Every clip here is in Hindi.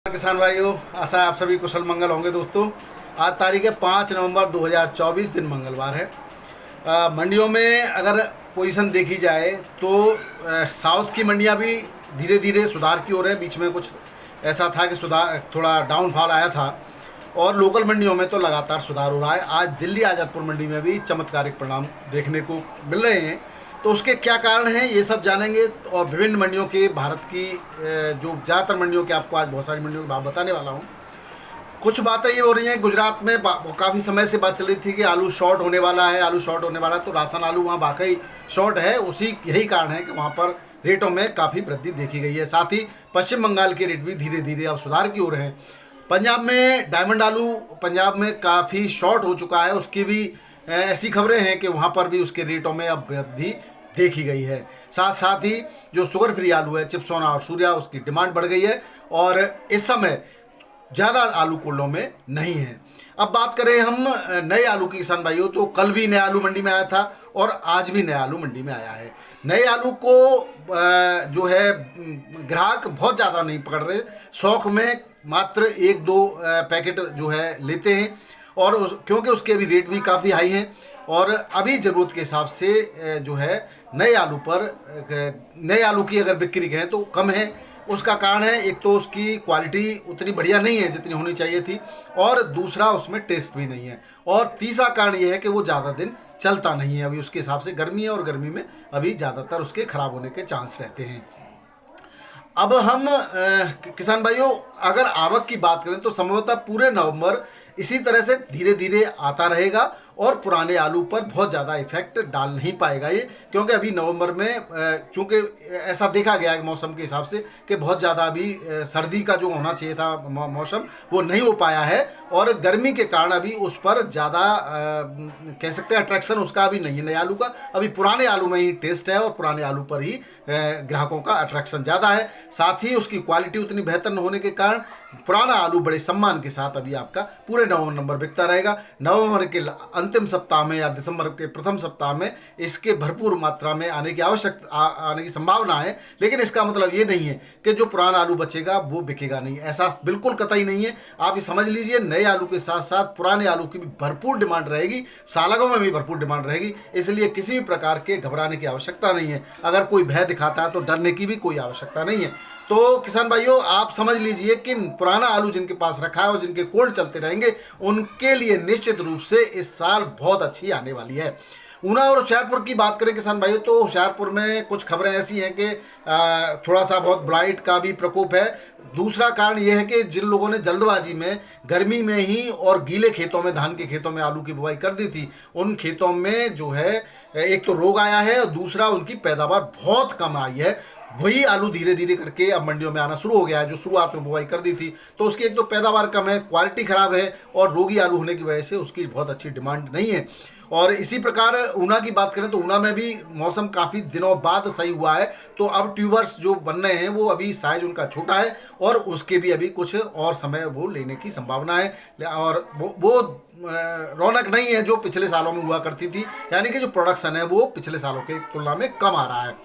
किसान भाइयों, आशा है आप सभी कुशल मंगल होंगे। दोस्तों, आज तारीख है 5 नवंबर 2024, दिन मंगलवार है। मंडियों में अगर पोजीशन देखी जाए तो साउथ की मंडियां भी धीरे धीरे सुधार की ओर है। बीच में कुछ ऐसा था कि सुधार थोड़ा डाउनफॉल आया था, और लोकल मंडियों में तो लगातार सुधार हो रहा है। आज दिल्ली आज़ादपुर मंडी में भी चमत्कारिक परिणाम देखने को मिल रहे हैं। तो उसके क्या कारण हैं, ये सब जानेंगे। और विभिन्न मंडियों के भारत की जो ज़्यादातर मंडियों के, आपको आज बहुत सारी मंडियों के भाव बताने वाला हूँ। कुछ बातें ये हो रही हैं, गुजरात में काफ़ी समय से बात चल रही थी कि आलू शॉर्ट होने वाला है, आलू शॉर्ट होने वाला है। तो राशन आलू वहाँ वाकई शॉर्ट है। उसी यही कारण है कि वहाँ पर रेटों में काफ़ी वृद्धि देखी गई है। साथ ही पश्चिम बंगाल के रेट भी धीरे धीरे अब सुधार की ओर हैं। पंजाब में डायमंड आलू पंजाब में काफ़ी शॉर्ट हो चुका है। उसकी भी ऐसी खबरें हैं कि वहाँ पर भी उसके रेटों में अब वृद्धि देखी गई है। साथ साथ ही जो शुगर फ्री आलू है, चिप्सोना और सूर्या, उसकी डिमांड बढ़ गई है और इस समय ज़्यादा आलू कुल्लों में नहीं है। अब बात करें हम नए आलू की, किसान भाइयों, तो कल भी नया आलू मंडी में आया था और आज भी नया आलू मंडी में आया है। नए आलू को जो है ग्राहक बहुत ज़्यादा नहीं पकड़ रहे, शौक में मात्र एक दो पैकेट जो है लेते हैं, और क्योंकि उसके अभी रेट भी काफ़ी हाई हैं और अभी ज़रूरत के हिसाब से जो है नए आलू की अगर बिक्री कहें तो कम है। उसका कारण है, एक तो उसकी क्वालिटी उतनी बढ़िया नहीं है जितनी होनी चाहिए थी, और दूसरा उसमें टेस्ट भी नहीं है, और तीसरा कारण ये है कि वो ज़्यादा दिन चलता नहीं है। अभी उसके हिसाब से गर्मी है और गर्मी में अभी ज़्यादातर उसके ख़राब होने के चांस रहते हैं। अब हम किसान भाइयों, अगर आवक की बात करें तो संभवतः पूरे नवंबर इसी तरह से धीरे धीरे आता रहेगा और पुराने आलू पर बहुत ज़्यादा इफेक्ट डाल नहीं पाएगा ये, क्योंकि अभी नवंबर में चूंकि ऐसा देखा गया है मौसम के हिसाब से कि बहुत ज़्यादा अभी सर्दी का जो होना चाहिए था मौसम, वो नहीं हो पाया है, और गर्मी के कारण अभी उस पर ज़्यादा कह सकते हैं अट्रैक्शन उसका अभी नहीं है नए आलू का। अभी पुराने आलू में ही टेस्ट है और पुराने आलू पर ही ग्राहकों का अट्रैक्शन ज़्यादा है। साथ ही उसकी क्वालिटी उतनी बेहतर न होने के कारण पुराना आलू बड़े सम्मान के साथ अभी आपका पूरे नवंबर बिकता रहेगा। नवंबर के अंतिम सप्ताह में या दिसंबर के प्रथम सप्ताह में इसके भरपूर मात्रा में आने की संभावना है, लेकिन इसका मतलब ये नहीं है कि जो पुराना आलू बचेगा वो बिकेगा नहीं, ऐसा बिल्कुल कतई नहीं है। आप ये समझ लीजिए, नए आलू के साथ साथ पुराने आलू की भी भरपूर डिमांड रहेगी, सालगों में भी भरपूर डिमांड रहेगी, इसलिए किसी भी प्रकार के घबराने की आवश्यकता नहीं है। अगर कोई भय दिखाता है तो डरने की भी कोई आवश्यकता नहीं है। तो किसान भाइयों, आप समझ लीजिए कि पुराना आलू जिनके पास रखा है और जिनके कोल्ड चलते रहेंगे, उनके लिए निश्चित रूप से इस साल बहुत अच्छी आने वाली है। ऊना और होशियारपुर की बात करें किसान भाइयों, तो होशियारपुर में कुछ खबरें ऐसी हैं कि थोड़ा सा बहुत ब्लाइट का भी प्रकोप है। दूसरा कारण यह है कि जिन लोगों ने जल्दबाजी में गर्मी में ही और गीले खेतों में, धान के खेतों में आलू की बुवाई कर दी थी, उन खेतों में जो है एक तो रोग आया है और दूसरा उनकी पैदावार बहुत कम आई है। वही आलू धीरे धीरे करके अब मंडियों में आना शुरू हो गया है, जो शुरुआत में बुवाई कर दी थी। तो उसकी एक तो पैदावार कम है, क्वालिटी खराब है, और रोगी आलू होने की वजह से उसकी बहुत अच्छी डिमांड नहीं है। और इसी प्रकार ऊना की बात करें तो ऊना में भी मौसम काफ़ी दिनों बाद सही हुआ है, तो अब ट्यूबर्स जो बन रहे हैं वो अभी साइज उनका छोटा है और उसके भी अभी कुछ और समय वो लेने की संभावना है, और वो रौनक नहीं है जो पिछले सालों में हुआ करती थी, यानी कि जो प्रोडक्शन है वो पिछले सालों की तुलना में कम आ रहा है।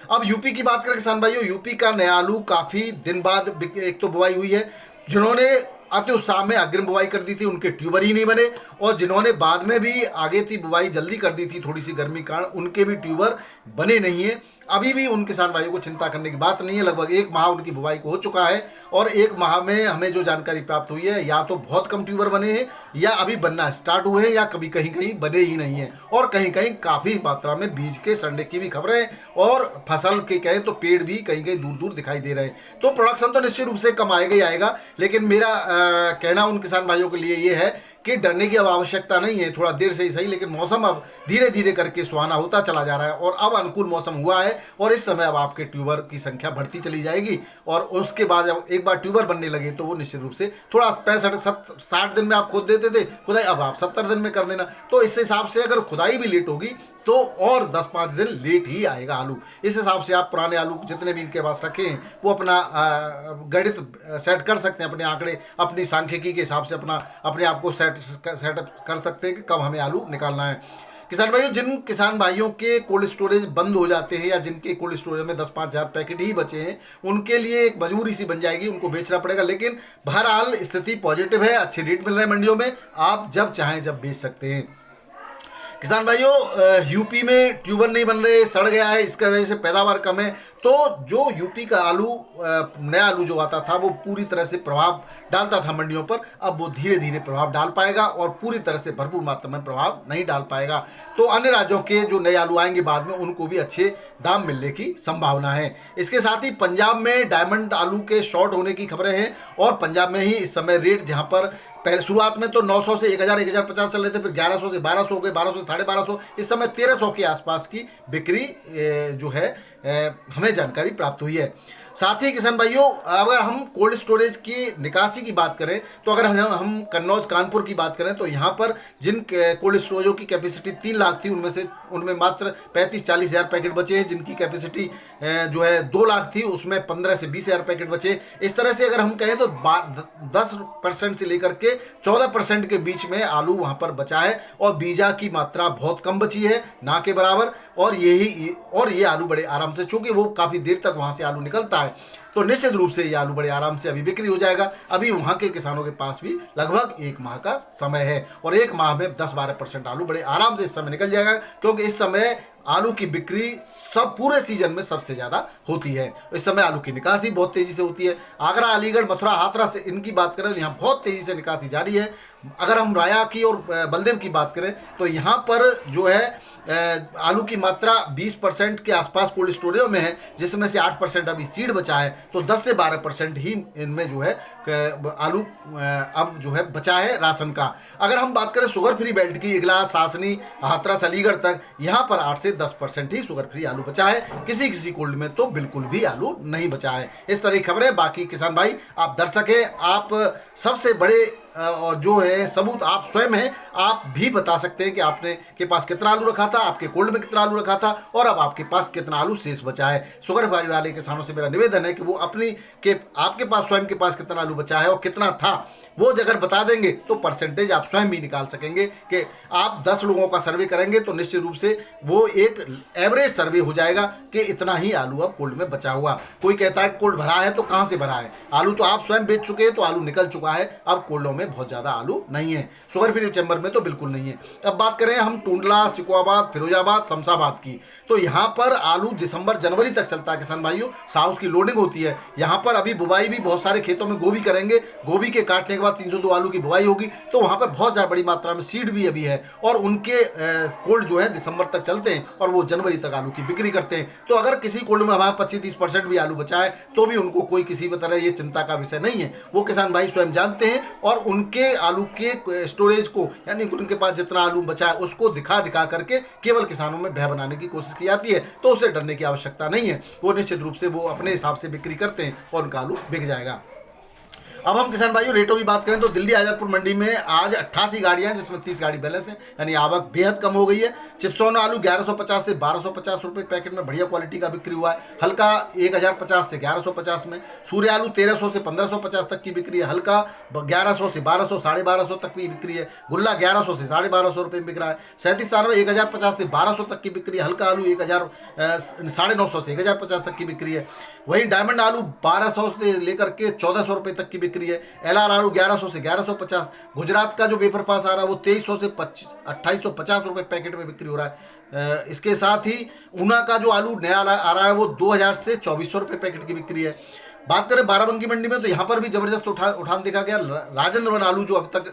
अब यूपी की बात करें किसान भाइयों, यूपी का नया आलू काफ़ी दिन बाद एक तो बुवाई हुई है। जिन्होंने अति उत्साह में अग्रिम बुवाई कर दी थी उनके ट्यूबर ही नहीं बने, और जिन्होंने बाद में भी आगे थी बुवाई जल्दी कर दी थी थोड़ी सी गर्मी कारण, उनके भी ट्यूबर बने नहीं है। अभी भी उन किसान भाइयों को चिंता करने की बात नहीं है। लगभग एक माह उनकी बुवाई को हो चुका है और एक माह में हमें जो जानकारी प्राप्त हुई है, या तो बहुत कम ट्यूबर बने हैं या अभी बनना स्टार्ट हुए हैं, या कभी कहीं कहीं बने ही नहीं हैं, और कहीं कहीं काफ़ी मात्रा में बीज के सड़ने की भी खबरें हैं, और फसल के कहें तो पेड़ भी कहीं कहीं दूर दूर दिखाई दे रहे हैं। तो प्रोडक्शन तो निश्चित रूप से कम आएगा ही आएगा, लेकिन मेरा कहना उन किसान भाइयों के लिए ये है कि डरने की अब आवश्यकता नहीं है। थोड़ा देर से ही सही, लेकिन मौसम अब धीरे धीरे करके सुहाना होता चला जा रहा है और अब अनुकूल मौसम हुआ है, और इस समय अब आपके ट्यूबर की संख्या बढ़ती चली जाएगी, और उसके बाद जब एक बार ट्यूबर बनने लगे तो वो निश्चित रूप से थोड़ा 65-60 दिन में आप खुद देते थे खुदाई, अब आप 70 दिन में कर देना। तो इस हिसाब से अगर खुदाई भी लेट होगी तो और 10-5 दिन लेट ही आएगा आलू। इस हिसाब से आप पुराने आलू जितने भी इनके पास रखे हैं वो अपना गणित सेट कर सकते हैं, अपने आंकड़े अपनी सांख्यिकी के हिसाब से अपने आप को सेटअप कर सकते हैं कि कब हमें आलू निकालना है। किसान भाइयों, जिन किसान भाइयों के कोल्ड स्टोरेज बंद हो जाते हैं या जिनके कोल्ड स्टोरेज में 10-5 हज़ार पैकेट ही बचे हैं, उनके लिए एक मजबूरी सी बन जाएगी, उनको बेचना पड़ेगा। लेकिन बहरहाल स्थिति पॉजिटिव है, अच्छे रेट मिल रहे हैं मंडियों में, आप जब चाहें जब बेच सकते हैं। किसान भाइयों, यूपी में ट्यूबर नहीं बन रहे, सड़ गया है, इसका वजह से पैदावार कम है। तो जो यूपी का आलू, नया आलू जो आता था, वो पूरी तरह से प्रभाव डालता था मंडियों पर, अब वो धीरे धीरे प्रभाव डाल पाएगा और पूरी तरह से भरपूर मात्रा में प्रभाव नहीं डाल पाएगा। तो अन्य राज्यों के जो नए आलू आएंगे बाद में, उनको भी अच्छे दाम मिलने की संभावना है। इसके साथ ही पंजाब में डायमंड आलू के शॉर्ट होने की खबरें हैं और पंजाब में ही इस समय रेट, जहां पर पहले शुरुआत में तो 900 से 1000, 1050 चल रहे थे, फिर 1100 से 1200 हो गए, 1200 से 1250, इस समय 1300 के आसपास की बिक्री जो है हमें जानकारी प्राप्त हुई है। साथ ही किसान भाइयों, अगर हम कोल्ड स्टोरेज की निकासी की बात करें, तो अगर हम कन्नौज कानपुर की बात करें, तो यहाँ पर जिन कोल्ड स्टोरेजों की कैपेसिटी 3 लाख थी, उनमें मात्र 35-40 हज़ार पैकेट बचे हैं। जिनकी कैपेसिटी जो है 2 लाख थी, उसमें 15 से 20 हज़ार पैकेट बचे। इस तरह से अगर हम कहें तो 10% से लेकर के 14% के बीच में आलू वहाँ पर बचा है और बीजा की मात्रा बहुत कम बची है, ना के बराबर। और ये आलू बड़े आराम से, चूंकि वो काफ़ी देर तक वहाँ से आलू निकलता है, तो निश्चित रूप से ये आलू बड़े आराम से अभी बिक्री हो जाएगा। अभी वहाँ के किसानों के पास भी लगभग 1 माह का समय है और 1 माह में 10-12% आलू बड़े आराम से इस समय निकल जाएगा, क्योंकि इस समय आलू की बिक्री सब पूरे सीजन में सबसे ज़्यादा होती है। इस समय आलू की निकासी बहुत तेज़ी से होती है। आगरा, अलीगढ़, मथुरा, हाथरस से इनकी बात करें तो यहाँ बहुत तेज़ी से निकासी जारी है। अगर हम राया की और बलदेव की बात करें तो यहाँ पर जो है आलू की मात्रा 20% के आसपास कोल्ड स्टोरेज में है, जिसमें से 8% अभी सीड बचा है। तो 10 से 12% ही इनमें जो है आलू अब जो है बचा है राशन का। अगर हम बात करें शुगर फ्री बेल्ट की, इगलास, सासनी, हाथरस, अलीगढ़ तक, यहाँ पर 8 से 10% ही शुगर फ्री आलू बचा है। किसी किसी कोल्ड में तो बिल्कुल भी आलू नहीं बचा है। इस तरह की खबरें। बाकी किसान भाई, आप दर्शक हैं, आप सबसे बड़े और जो है सबूत आप स्वयं हैं, आप भी बता सकते हैं कि आपने के पास कितना आलू रखा था, आपके कोल्ड में कितना आलू रखा था और अब आपके पास कितना आलू शेष बचा है। शुगर फ्री वाले किसानों से मेरा निवेदन है कि वो आपके पास स्वयं के पास कितना आलू बचा है और कितना था, वो अगर बता देंगे तो परसेंटेज आप स्वयं भी निकाल सकेंगे। कि आप 10 लोगों का सर्वे करेंगे तो निश्चित रूप से वो एक एवरेज सर्वे हो जाएगा कि इतना ही आलू अब कोल्ड में बचा हुआ। कोई कहता है कोल्ड भरा है, तो कहाँ से भरा है? आलू तो आप स्वयं बेच चुके हैं, तो आलू निकल चुका है। अब कोल्डों में बहुत ज़्यादा आलू नहीं है, शुगर फ्री चैम्बर में तो बिल्कुल नहीं है। अब बात करें हम टूंडला, सिकोहाबाद, फिरोजाबाद, शमशाबाद की, तो यहाँ पर आलू दिसंबर जनवरी तक चलता है किसान भाइयों। साउथ की लोडिंग होती है यहाँ पर। अभी बुवाई भी बहुत सारे खेतों में गोभी करेंगे, गोभी के काटने के बाद 302 आलू की बुवाई होगी, तो वहाँ पर बहुत ज़्यादा बड़ी मात्रा में सीड भी अभी है और उनके कोल्ड जो है दिसंबर तक चलते हैं और वो जनवरी तक आलू की बिक्री करते हैं। तो अगर किसी कोल्ड में हमारा 25-30% भी आलू बचा है तो भी उनको कोई किसी भी तरह ये चिंता का विषय नहीं है। वो किसान भाई स्वयं जानते हैं और उनके आलू के स्टोरेज को, यानी उनके पास जितना आलू बचा है उसको दिखा करके केवल किसानों में भय बनाने की कोशिश की जाती है। तो उसे डरने की आवश्यकता नहीं है, वो निश्चित रूप से वो अपने हिसाब से बिक्री करते हैं और उनका आलू बिक जाएगा। अब हम किसान भाइयों रेटों की बात करें तो दिल्ली आजादपुर मंडी में आज 88 गाड़ियां, जिसमें 30 गाड़ी बैलेंस है, यानी आवक बेहद कम हो गई है। चिप्सोन आलू 1150 से 1250 रुपये पैकेट में बढ़िया क्वालिटी का बिक्री हुआ है। हल्का 1050 से 1150 में। सूर्य आलू 1300 से 1550 तक की बिक्री है। हल्का 1100 से 1200, 1250 तक की बिक्री है। गुल्ला 1100 से 1250 रुपये में बिक रहा है। 37 1050 से 1200 तक की बिक्री है। हल्का आलू 950 से 1050 तक की बिक्री है। वहीं डायमंड आलू 1200 से लेकर के 1400 रुपये तक की बिक्री है। एलआर आलू 1100 से 1150। गुजरात का जो पेपर पास आ रहा है वो 2300 से 2850 रुपये पैकेट में बिक्री हो रहा है। इसके साथ ही ऊना का जो आलू नया आ रहा है वो 2000 से 2400 रुपये पैकेट की बिक्री है। बात करें बाराबंकी मंडी में तो यहाँ पर भी जबरदस्त उठान देखा गया। राजेंद्र वन आलू जो अब तक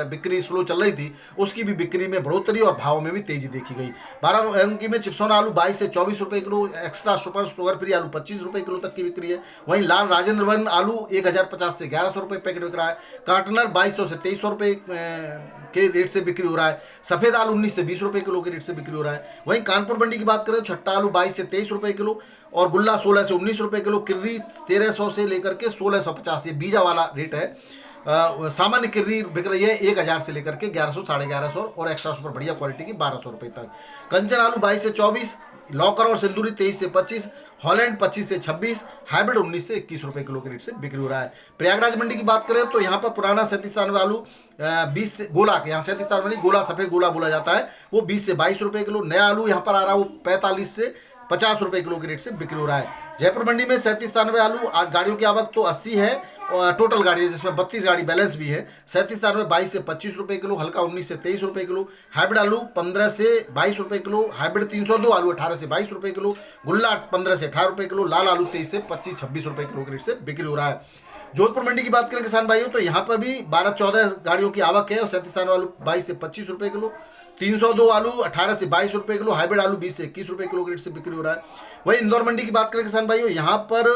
बिक्री स्लो चल रही थी, उसकी भी बिक्री में बढ़ोतरी और भाव में भी तेजी देखी गई। बाराबंकी में चिप्सोना आलू 22 से 24 रुपये kilo, extra super sugar free आलू 25 रुपये किलो तक की बिक्री है। वहीं लाल राजेंद्र वन आलू 1050 से 1100 रुपये पैकेट बिक रहा है। काटनर 2200 से 2300 रुपये के रेट से बिक्री हो रहा है। सफ़ेद आलू 19 से 20 रुपये किलो के रेट से बिक्री हो रहा है। वहीं कानपुर मंडी की बात करें तो छट्टा आलू 22 से 23 रुपये किलो और गुल्ला 16 से 19 रुपये किलो। किर्री 1300 से लेकर के 1650, ये बीजा वाला रेट है। सामान्य किर्री बिक रही है 1000 से लेकर के 1100, 1150 और एक्स्ट्रा सुपर बढ़िया क्वालिटी की 1200 रुपये तक। कंचन आलू 22 से 24, लॉकर और सिंदूरी 23 से 25, हॉलैंड 25 से 26, हाइब्रिड 19 से 21 रुपए किलो के रेट से बिक्री हो रहा है। प्रयागराज मंडी की बात करें तो यहाँ पर पुराना 37 आलू 20 से गोला के, यहाँ 37 गोला सफेद गोला बोला जाता है, वो 20 से 22 रुपए किलो। नया आलू यहाँ पर आ रहा है वो 45 से 50 रुपए किलो के रेट से बिक्री हो रहा है। जयपुर मंडी में 37 आलू, आज गाड़ियों की आवक तो 80 है और टोटल गाड़ी है जिसमें 32 गाड़ी बैलेंस भी है। 37 22 से 25 रुपए किलो, हल्का 19 से 23 रुपए किलो, हाइब्रिड आलू 15 से 22 रुपए किलो, हाइब्रिड 302 आलू 18 से 22 रुपए किलो, गुल्ला 15 से 18 रुपए किलो, लाल आलू 23 से 25-26 रुपए किलो के रेट से बिक्री हो रहा है। जोधपुर मंडी की बात करें किसान भाइयों तो यहाँ पर भी 12-14 गाड़ियों की आवक है और 37 आलू 22 से 25 रुपए किलो, 302 आलू 18 से 22 रुपए किलो, हाइब्रिड आलू 20 से 21 रुपए किलो के रेट से बिक्री हो रहा है। वहीं इंदौर मंडी की बात करें किसान भाइयों, यहाँ पर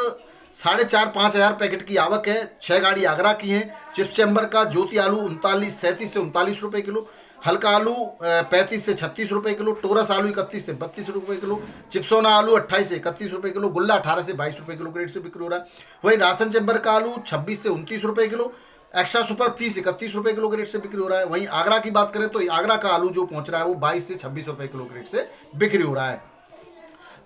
4,500-5,000 पैकेट की आवक है। 6 गाड़ी आगरा की हैं। चिप्स चैम्बर का ज्योति आलू 37 से 39 रुपए किलो, हल्का आलू 35 से 36 रुपए किलो, टोरस आलू 31 से 32 रुपए किलो, चिप्सोना आलू 28 से 31 रुपए किलो, गुल्ला 18 से 22 रुपए किलो के रेट से बिक्री हो रहा है। वहीं राशन चैम्बर का आलू 26 से 29 रुपए किलो, एक्स्ट्रा सुपर 30-31 रुपए किलो के रेट से बिक्री हो रहा है। वहीं आगरा की बात करें तो आगरा का आलू जो पहुंच रहा है वो 22 से 26 रुपए किलो के रेट से बिक्री हो रहा है।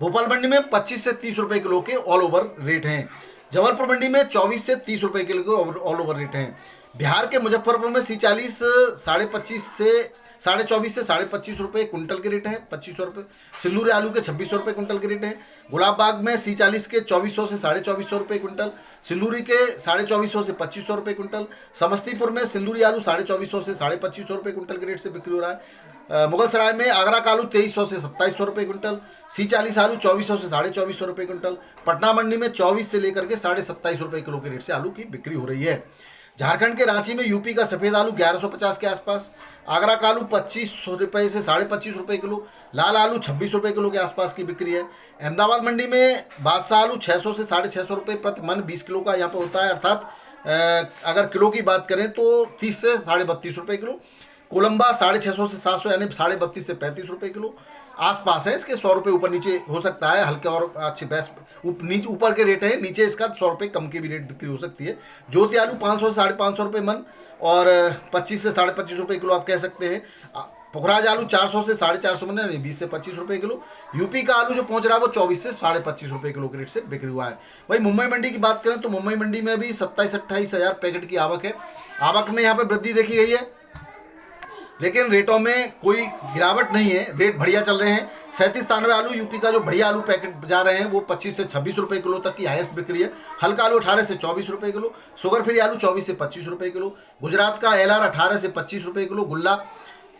भोपाल मंडी में 25 से 30 रुपए किलो के ऑल ओवर रेट हैं। जबलपुर मंडी में 24 से 30 रुपए किलो के ऑल ओवर रेट हैं। बिहार के मुजफ्फरपुर में C40 24.5 से 25.5 रुपए क्विंटल के रेट है, 2500 रुपये। सिंदूरी आलू के 2600 रुपये क्विंटल के रेट है। गुलाबबाग में C40 के 2400 से 2450 रुपये क्विंटल, सिंदूरी के 2450 से 2500 रुपये क्विंटल। समस्तीपुर में सिंदूरी आलू 2450 से 2550 रुपये क्विंटल के रेट से बिक्री हो रहा है। मुगलसराय में आगरा का आलू 2300 से 2700 रुपये क्विंटल, C40 आलू 2400 से 2450 रुपये क्विंटल। पटना मंडी में 24 से लेकर के 27.5 रुपये किलो के रेट से आलू की बिक्री हो रही है। झारखंड के रांची में यूपी का सफ़ेद आलू 1150 के आसपास, आगरा का आलू 25 रुपये से 25.5 रुपये किलो, लाल आलू 26 रुपये किलो के आसपास की बिक्री है। अहमदाबाद मंडी में बादशाह आलू 600 से 650 रुपये प्रति मन 20 किलो का यहाँ पर होता है, अर्थात अगर किलो की बात करें तो 30 से 32.5 रुपये किलो। कोलंबा 650 से 700 यानी 32.5 से 35 रुपये किलो आसपास है। इसके 100 रुपये ऊपर नीचे हो सकता है, हल्के और अच्छे बेस्ट नीचे ऊपर के रेट है, नीचे इसका 100 रुपये कम की भी रेट बिक्री हो सकती है। ज्योति आलू 500 से 550 रुपये मन और 25 से 25.5 रुपये किलो आप कह सकते हैं। पुखराज आलू 400 से 450 मन यानी 20 से 25 रुपये किलो। यूपी का आलू जो पहुंच रहा है वो 24 से 25.5 रुपये किलो के रेट से बिक्री हुआ है। वही मुंबई मंडी की बात करें तो मुंबई मंडी में भी 27-28 हज़ार पैकेट की आवक है। आवक में यहाँ पर वृद्धि देखी गई है, लेकिन रेटों में कोई गिरावट नहीं है, रेट बढ़िया चल रहे हैं। 37-93 आलू यूपी का जो बढ़िया आलू पैकेट जा रहे हैं वो 25 से 26 रुपये किलो तक की हाईएस्ट बिक्री है। हल्का आलू 18 से 24 रुपये किलो, शुगर फ्री आलू 24 से 25 रुपये किलो। गुजरात का LR 18 से 25 रुपये किलो, गुल्ला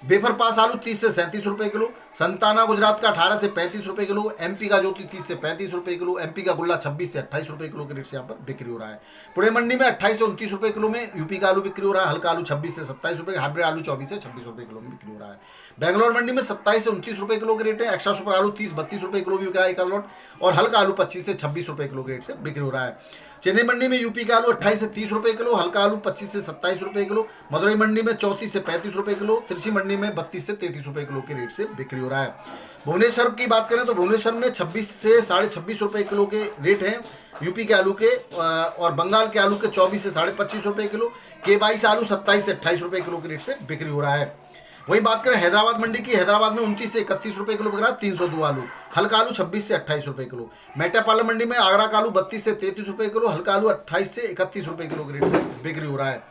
बेफर पास आलू 30 से 37 रुपये किलो, संताना गुजरात का 18 से 35 रुपये किलो, MP का ज्योति 30 से 35 रुपये किलो, MP का गुल्ला 26 से 28 रुपये किलो के रेट से यहाँ पर बिक्री हो रहा है। पुणे मंडी में 28 से 29 रुपये किलो में यूपी का आलू बिक्री हो रहा है। हल्का आलू 26 से 27 रुपये, हाइब्रिड आलू 24 से 26 रुपये किलो में बिक्री हो रहा है। बेंगलोर मंडी में 27 से 29 रुपये किलो के रेट है। एक्स्ट्रा सुपर आलू 30-32 रुपये किलो भी बिक रहा है एक लॉट, और हल्का आलू 25 से 26 रुपये किलो के रेट से बिक्री हो रहा है। चेन्नई मंडी में यूपी का आलू 28 से 30 रुपये किलो, हल्का आलू 25 से 27 रुपये किलो। मदुरई मंडी में 34 से 35 रुपये किलो, त्रिची मंडी में 32 से 33 रुपये किलो के रेट से बिक्री हो रहा है। भुवनेश्वर की बात करें तो भुवनेश्वर में 26 से 26.5 रुपये किलो के रेट हैं यूपी के आलू के, और बंगाल के आलू के 24 से 25 रुपये किलो। K22 आलू 27 से 28 रुपये किलो के रेट से बिक्री हो रहा है। वहीं बात करें हैदराबाद मंडी की, हैदराबाद में 29 से 31 रुपये किलो बिक रहा है 302 आलू, हल्का आलू 26 से 28 रुपये किलो। मेटापाला मंडी में आगरा का आलू 32 से 33 रुपये किलो, हल्का आलू 28 से 31 रुपये किलो के रेट से बिक्री हो रहा है।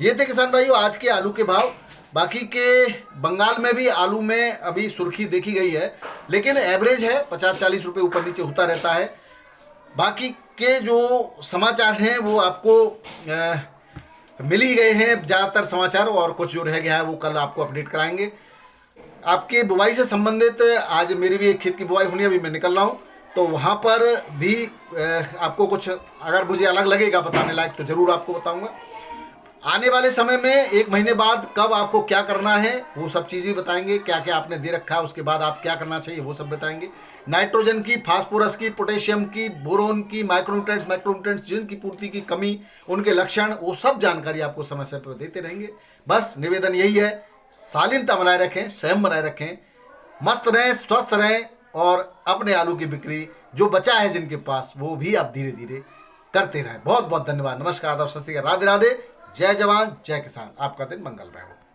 ये थे किसान भाइयों आज के आलू के भाव। बाकी के बंगाल में भी आलू में अभी सुर्खी देखी गई है, लेकिन एवरेज है 50-40 रुपये ऊपर नीचे होता रहता है। बाकी के जो समाचार हैं वो आपको मिल ही गए हैं ज़्यादातर समाचार, और कुछ जो रह गया है वो कल आपको अपडेट कराएंगे। आपके बुवाई से संबंधित आज मेरी भी एक खेत की बुवाई होनी है, अभी मैं निकल रहा हूँ, तो वहाँ पर भी आपको कुछ अगर मुझे अलग लगेगा बताने लायक तो ज़रूर आपको बताऊँगा। आने वाले समय में 1 महीने बाद कब आपको क्या करना है वो सब चीज़ें बताएंगे, क्या क्या आपने दे रखा है उसके बाद आप क्या करना चाहिए वो सब बताएंगे। नाइट्रोजन की, फास्फोरस की, पोटेशियम की, बोरोन की, माइक्रोन्यूट्रिएंट्स, मैक्रोन्यूट्रिएंट्स, जिनकी पूर्ति की कमी, उनके लक्षण, वो सब जानकारी आपको समय समय पर देते रहेंगे। बस निवेदन यही है, शालीनता बनाए रखें, संयम बनाए रखें, मस्त रहें, स्वस्थ रहें, और अपने आलू की बिक्री जो बचा है जिनके पास वो भी आप धीरे धीरे करते रहें। बहुत बहुत धन्यवाद। नमस्कार, आदाब, सत श्री अकाल, राधे राधे, जय जवान जय किसान। आपका दिन मंगलमय हो।